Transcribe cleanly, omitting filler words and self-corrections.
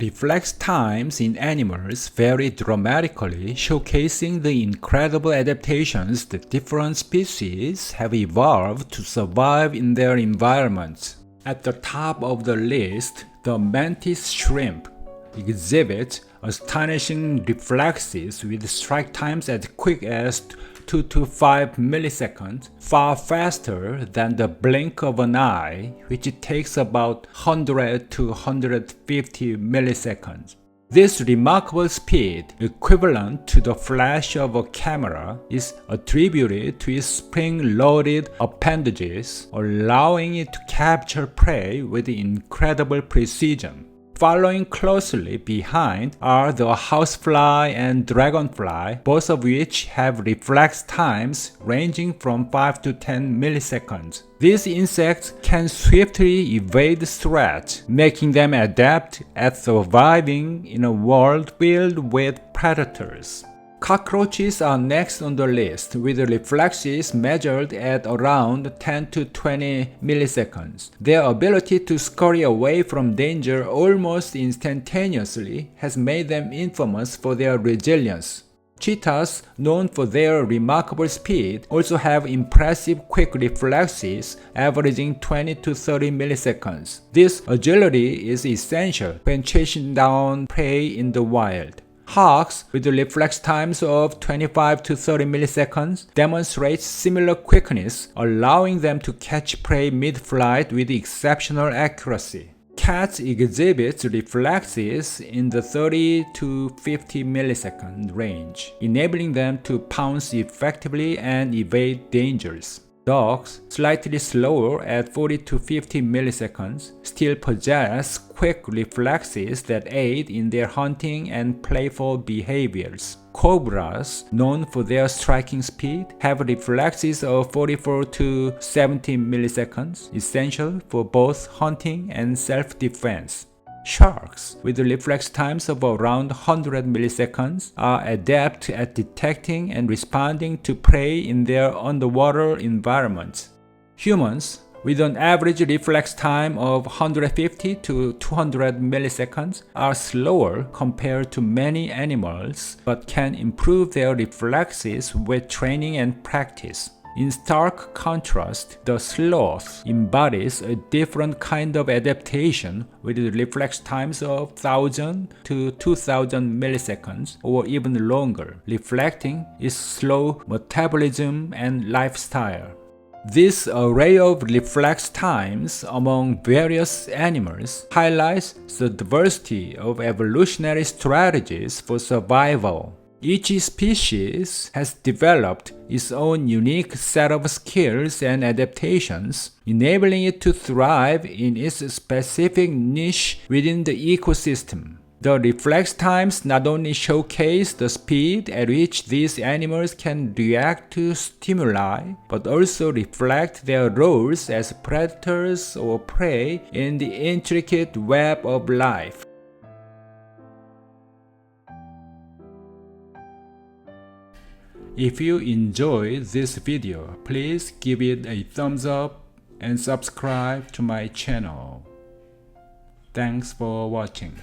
Reflex times in animals vary dramatically, showcasing the incredible adaptations that different species have evolved to survive in their environments. At the top of the list, the Mantis shrimp exhibits astonishing reflexes with strike times as quick as 2 to 5 milliseconds, far faster than the blink of an eye, which takes about 100 to 150 milliseconds. This remarkable speed, equivalent to the flash of a camera, is attributed to its spring-loaded appendages, allowing it to capture prey with incredible precision. Following closely behind are the housefly and dragonfly, both of which have reflex times ranging from 5 to 10 milliseconds. These insects can swiftly evade threats, making them adept at surviving in a world filled with predators. Cockroaches are next on the list, with reflexes measured at around 10 to 20 milliseconds. Their ability to scurry away from danger almost instantaneously has made them infamous for their resilience. Cheetahs, known for their remarkable speed, also have impressive quick reflexes averaging 20 to 30 milliseconds. This agility is essential when chasing down prey in the wild. Hawks, with reflex times of 25 to 30 milliseconds, demonstrate similar quickness, allowing them to catch prey mid-flight with exceptional accuracy. Cats exhibit reflexes in the 30 to 50 millisecond range, enabling them to pounce effectively and evade dangers. Dogs, slightly slower at 40 to 50 milliseconds, still possess quick reflexes that aid in their hunting and playful behaviors. Cobras, known for their striking speed, have reflexes of 44 to 70 milliseconds, essential for both hunting and self-defense. Sharks, with reflex times of around 100 milliseconds, are adept at detecting and responding to prey in their underwater environments. Humans, with an average reflex time of 150 to 200 milliseconds, are slower compared to many animals, but can improve their reflexes with training and practice. In stark contrast, the sloth embodies a different kind of adaptation with reflex times of 1000 to 2000 milliseconds or even longer, reflecting its slow metabolism and lifestyle. This array of reflex times among various animals highlights the diversity of evolutionary strategies for survival. Each species has developed its own unique set of skills and adaptations, enabling it to thrive in its specific niche within the ecosystem. The reflex times not only showcase the speed at which these animals can react to stimuli, but also reflect their roles as predators or prey in the intricate web of life. If you enjoyed this video, please give it a thumbs up and subscribe to my channel. Thanks for watching.